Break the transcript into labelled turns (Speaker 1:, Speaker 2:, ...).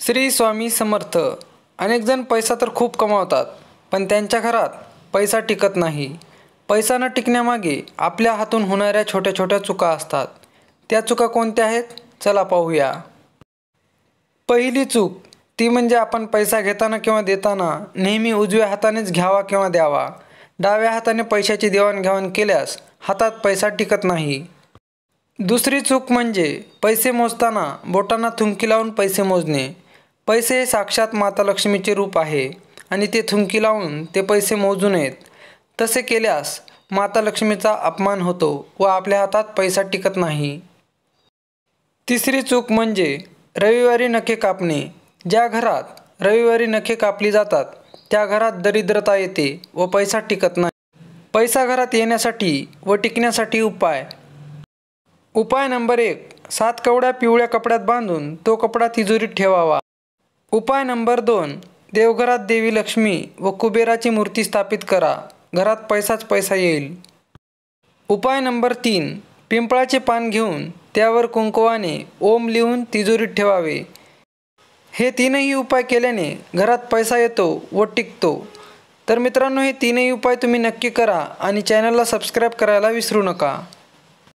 Speaker 1: श्री स्वामी समर्थ। अनेक जण पैसा तर खूप कमावतात, पण त्यांच्या घरात पैसा टिकत नाही। पैसा न टिकण्यामागे आपल्या हातून होणाऱ्या छोट्या छोट्या चुका असतात। त्या चुका कोणत्या आहेत, चला पाहूया। पहिली चूक ती म्हणजे आपण पैसा घेताना किंवा देताना नेहमी उजव्या हातानेच घ्यावा किंवा द्यावा। डाव्या हाताने पैशाची देवाणघेवाण केल्यास हातात पैसा टिकत नाही। दुसरी चूक म्हणजे पैसे मोजताना बोटांना थुंकी लावून पैसे मोजणे। पैसे हे साक्षात माता लक्ष्मीचे रूप आहे आणि ते थुंकी लावून ते पैसे मोजू नयेत। तसे केल्यास माता लक्ष्मीचा अपमान होतो व आपल्या हातात पैसा टिकत नाही। तिसरी चूक म्हणजे रविवारी नखे कापणे। ज्या घरात रविवारी नखे कापली जातात त्या घरात दरिद्रता येते व पैसा टिकत नाही। पैसा घरात येण्यासाठी व टिकण्यासाठी उपाय नंबर 1, 7 कवड्या पिवळ्या कपड्यात बांधून तो कपडा तिजोरीत ठेवावा। उपाय नंबर 2, देवघरात देवी लक्ष्मी व कुबेराची मूर्ती स्थापित करा, घरात पैसाच पैसा येईल। उपाय नंबर 3, पिंपळाचे पान घेऊन त्यावर कुंकवाने ओम लिहून तिजोरीत ठेवावे। हे तीनही उपाय केल्याने घरात पैसा येतो व टिकतो। तर मित्रांनो, हे तीनही उपाय तुम्ही नक्की करा आणि चॅनलला सबस्क्राईब करायला विसरू नका।